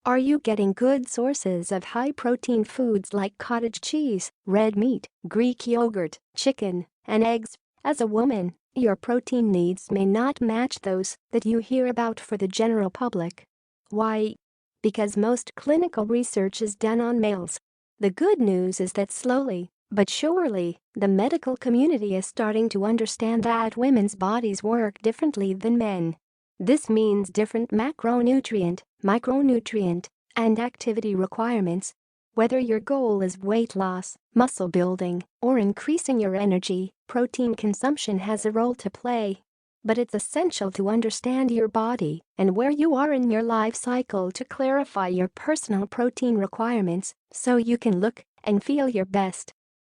Are you getting good sources of high-protein foods like cottage cheese, red meat, Greek yogurt, chicken, and eggs? As a woman, your protein needs may not match those that you hear about for the general public. Why? Because most clinical research is done on males. The good news is that slowly, but surely, the medical community is starting to understand that women's bodies work differently than men. This means different macronutrient, micronutrient, and activity requirements. Whether your goal is weight loss, muscle building, or increasing your energy, protein consumption has a role to play. But it's essential to understand your body and where you are in your life cycle to clarify your personal protein requirements so you can look and feel your best.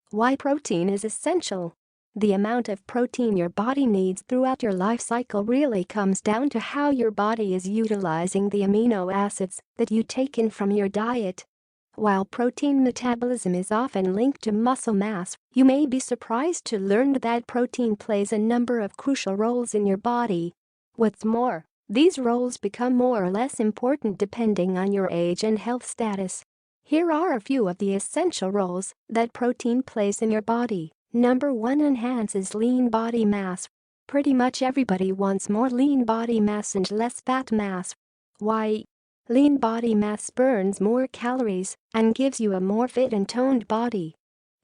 Why protein is essential? The amount of protein your body needs throughout your life cycle really comes down to how your body is utilizing the amino acids that you take in from your diet. While protein metabolism is often linked to muscle mass, you may be surprised to learn that protein plays a number of crucial roles in your body. What's more, these roles become more or less important depending on your age and health status. Here are a few of the essential roles that protein plays in your body. Number 1. Enhances lean body mass. Pretty much everybody wants more lean body mass and less fat mass. Why? Lean body mass burns more calories and gives you a more fit and toned body.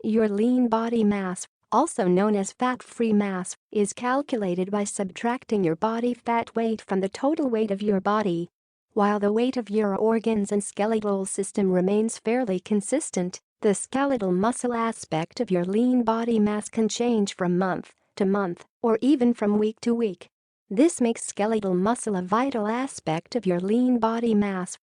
Your lean body mass, also known as fat-free mass, is calculated by subtracting your body fat weight from the total weight of your body. While the weight of your organs and skeletal system remains fairly consistent, the skeletal muscle aspect of your lean body mass can change from month to month or even from week to week. This makes skeletal muscle a vital aspect of your lean body mass.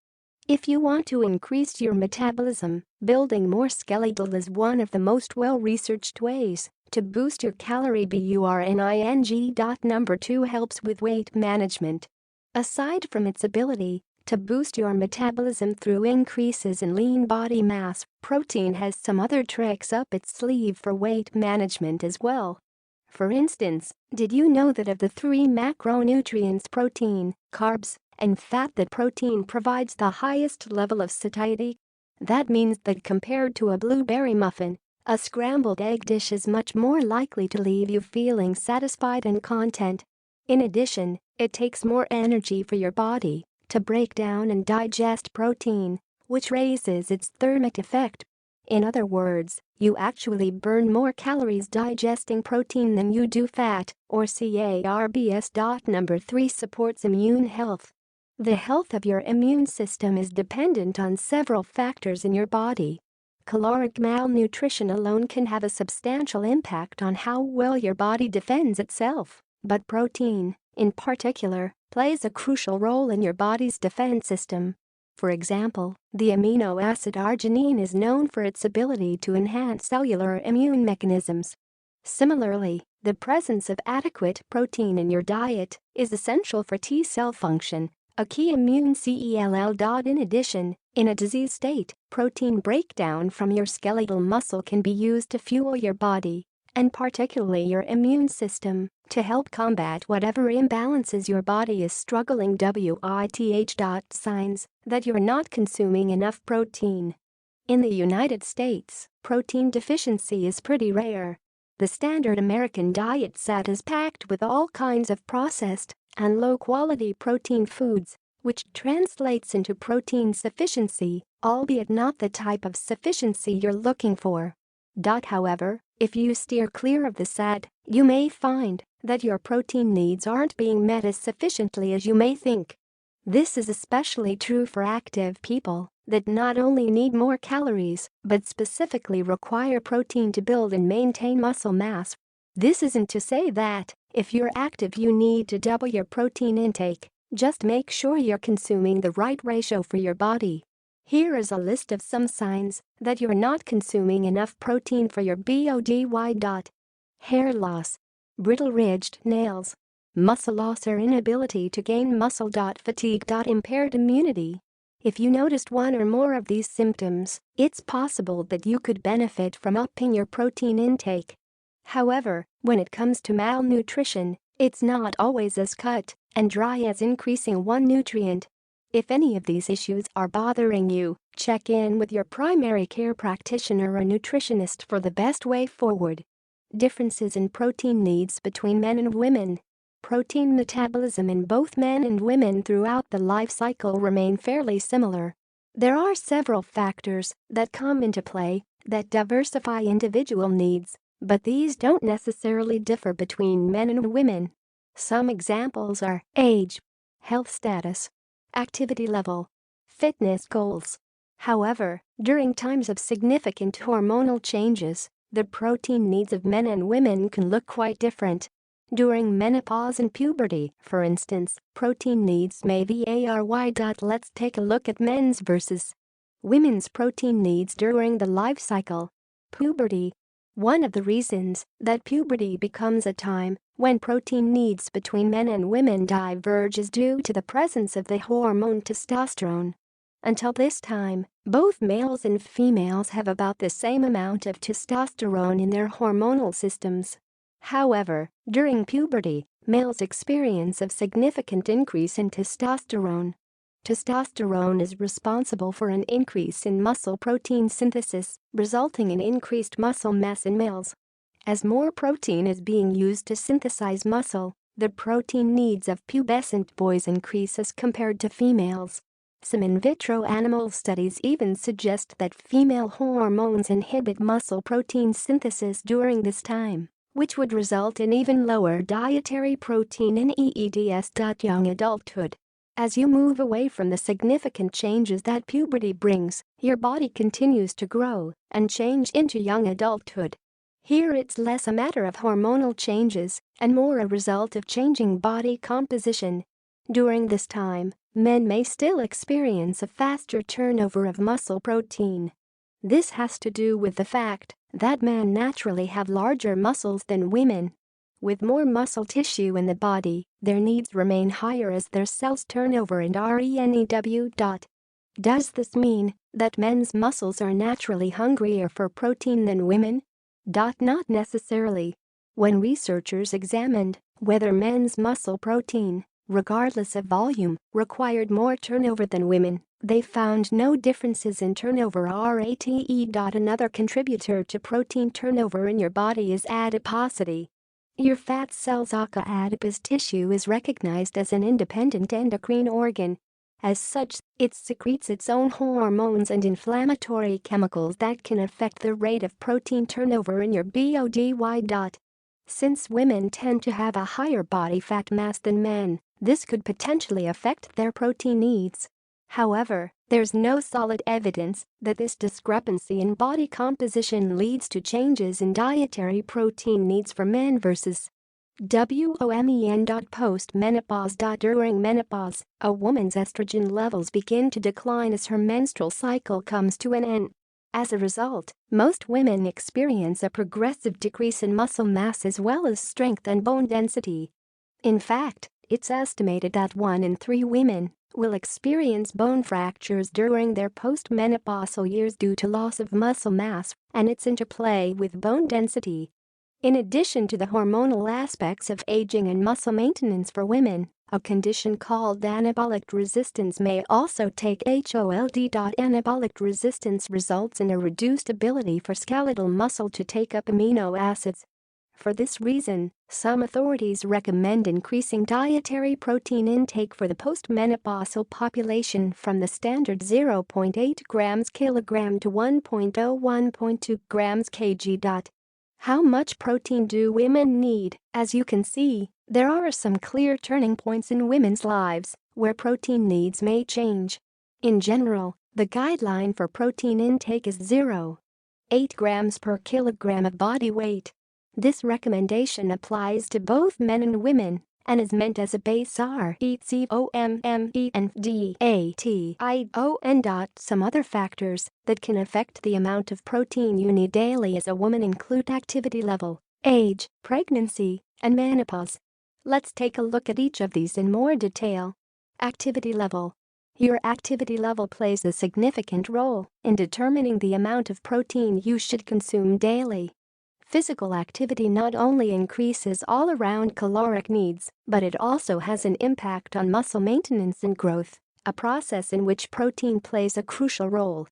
If you want to increase your metabolism, building more skeletal is one of the most well-researched ways to boost your calorie burning. Number 2. Helps with weight management. Aside from its ability to boost your metabolism through increases in lean body mass, protein has some other tricks up its sleeve for weight management as well. For instance, did you know that of the 3 macronutrients protein, carbs, and fat that protein provides the highest level of satiety? That means that compared to a blueberry muffin, a scrambled egg dish is much more likely to leave you feeling satisfied and content. In addition, it takes more energy for your body to break down and digest protein, which raises its thermic effect. In other words, you actually burn more calories digesting protein than you do fat, or carbs. Number 3. Supports immune health. The health of your immune system is dependent on several factors in your body. Caloric malnutrition alone can have a substantial impact on how well your body defends itself, but protein, in particular, plays a crucial role in your body's defense system. For example, the amino acid arginine is known for its ability to enhance cellular immune mechanisms. Similarly, the presence of adequate protein in your diet is essential for T-cell function, a key immune cell. In addition, in a disease state, protein breakdown from your skeletal muscle can be used to fuel your body, and particularly your immune system, to help combat whatever imbalances your body is struggling with. Signs that you're not consuming enough protein. In the United States, protein deficiency is pretty rare. The standard American diet set is packed with all kinds of processed and low-quality protein foods, which translates into protein sufficiency, albeit not the type of sufficiency you're looking for. However, if you steer clear of the SAD, you may find that your protein needs aren't being met as sufficiently as you may think. This is especially true for active people that not only need more calories but specifically require protein to build and maintain muscle mass. This isn't to say that, if you're active, you need to double your protein intake. Just make sure you're consuming the right ratio for your body. Here is a list of some signs that you're not consuming enough protein for your body. Hair loss, brittle-ridged nails, muscle loss or inability to gain muscle. Fatigue. Impaired immunity. If you noticed one or more of these symptoms, it's possible that you could benefit from upping your protein intake. However, when it comes to malnutrition, it's not always as cut and dry as increasing one nutrient. If any of these issues are bothering you, check in with your primary care practitioner or nutritionist for the best way forward. Differences in protein needs between men and women. Protein metabolism in both men and women throughout the life cycle remain fairly similar. There are several factors that come into play that diversify individual needs, but these don't necessarily differ between men and women. Some examples are age, health status, activity level, fitness goals. However, during times of significant hormonal changes, the protein needs of men and women can look quite different. During menopause and puberty, for instance, protein needs may vary. Let's take a look at men's versus women's protein needs during the life cycle. Puberty. One of the reasons that puberty becomes a time when protein needs between men and women diverge is due to the presence of the hormone testosterone. Until this time, both males and females have about the same amount of testosterone in their hormonal systems. However, during puberty, males experience a significant increase in testosterone. Testosterone is responsible for an increase in muscle protein synthesis, resulting in increased muscle mass in males. As more protein is being used to synthesize muscle, the protein needs of pubescent boys increase as compared to females. Some in vitro animal studies even suggest that female hormones inhibit muscle protein synthesis during this time, which would result in even lower dietary protein in EEDs. Young adulthood. As you move away from the significant changes that puberty brings, your body continues to grow and change into young adulthood. Here it's less a matter of hormonal changes and more a result of changing body composition. During this time, men may still experience a faster turnover of muscle protein. This has to do with the fact that men naturally have larger muscles than women. With more muscle tissue in the body, their needs remain higher as their cells turn over and renew. Does this mean that men's muscles are naturally hungrier for protein than women? Not necessarily. When researchers examined whether men's muscle protein, regardless of volume, required more turnover than women, they found no differences in turnover rate. Another contributor to protein turnover in your body is adiposity. Your fat cells' adipose tissue is recognized as an independent endocrine organ. As such, it secretes its own hormones and inflammatory chemicals that can affect the rate of protein turnover in your body. Since women tend to have a higher body fat mass than men, this could potentially affect their protein needs. However, there's no solid evidence that this discrepancy in body composition leads to changes in dietary protein needs for men versus women. Post-menopause. During menopause, a woman's estrogen levels begin to decline as her menstrual cycle comes to an end. As a result, most women experience a progressive decrease in muscle mass as well as strength and bone density. In fact, it's estimated that 1 in 3 women will experience bone fractures during their postmenopausal years due to loss of muscle mass and its interplay with bone density. In addition to the hormonal aspects of aging and muscle maintenance for women, a condition called anabolic resistance may also take hold. Anabolic resistance results in a reduced ability for skeletal muscle to take up amino acids. For this reason, some authorities recommend increasing dietary protein intake for the postmenopausal population from the standard 0.8 grams kilogram to 1.2 grams kg. How much protein do women need? As you can see, there are some clear turning points in women's lives where protein needs may change. In general, the guideline for protein intake is 0.8 grams per kilogram of body weight. This recommendation applies to both men and women and is meant as a base RECOMMENDATION. Some other factors that can affect the amount of protein you need daily as a woman include activity level, age, pregnancy, and menopause. Let's take a look at each of these in more detail. Activity level. Your activity level plays a significant role in determining the amount of protein you should consume daily. Physical activity not only increases all-around caloric needs, but it also has an impact on muscle maintenance and growth. a process in which protein plays a crucial role.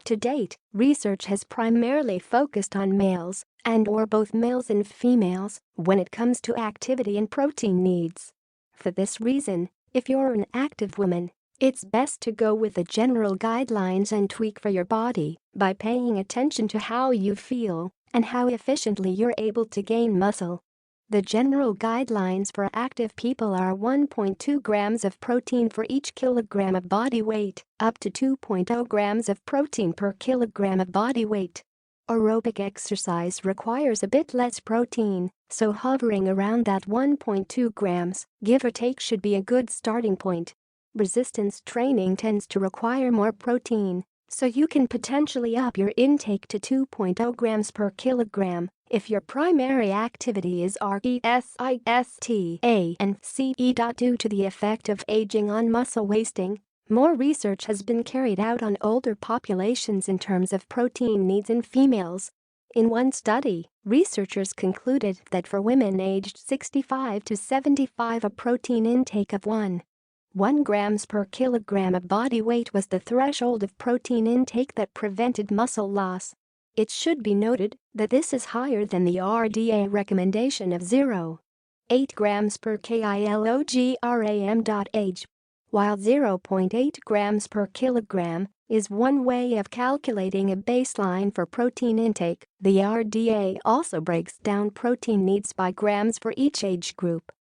To date, research has primarily focused on males and/or both males and females when it comes to activity and protein needs. For this reason, if you're an active woman, it's best to go with the general guidelines and tweak for your body by paying attention to how you feel and how efficiently you're able to gain muscle. The general guidelines for active people are 1.2 grams of protein for each kilogram of body weight, up to 2.0 grams of protein per kilogram of body weight. Aerobic exercise requires a bit less protein, so hovering around that 1.2 grams, give or take, should be a good starting point. Resistance training tends to require more protein, so you can potentially up your intake to 2.0 grams per kilogram if your primary activity is resista and CE. Due to the effect of aging on muscle wasting, more research has been carried out on older populations in terms of protein needs in females. In one study, researchers concluded that for women aged 65 to 75, a protein intake of 1 grams per kilogram of body weight was the threshold of protein intake that prevented muscle loss. It should be noted that this is higher than the RDA recommendation of 0.8 grams per kilogram. While 0.8 grams per kilogram is one way of calculating a baseline for protein intake, the RDA also breaks down protein needs by grams for each age group.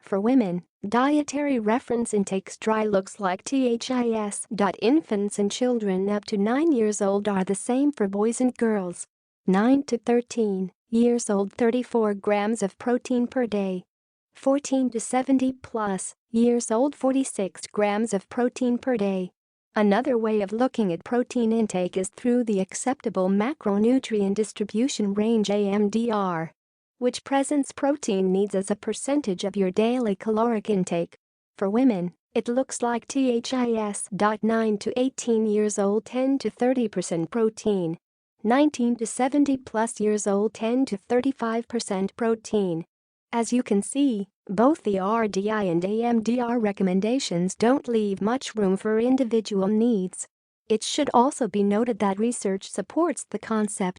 For women, dietary reference intakes looks like THIS. Infants and children up to 9 years old are the same for boys and girls. 9 to 13 years old, 34 grams of protein per day. 14 to 70 plus years old, 46 grams of protein per day. Another way of looking at protein intake is through the acceptable macronutrient distribution range (AMDR), which presents protein needs as a percentage of your daily caloric intake. For women, it looks like THIS. 9 to 18 years old, 10 to 30% protein. 19 to 70 plus years old, 10 to 35% protein. As you can see, both the RDI and AMDR recommendations don't leave much room for individual needs. It should also be noted that research supports the concept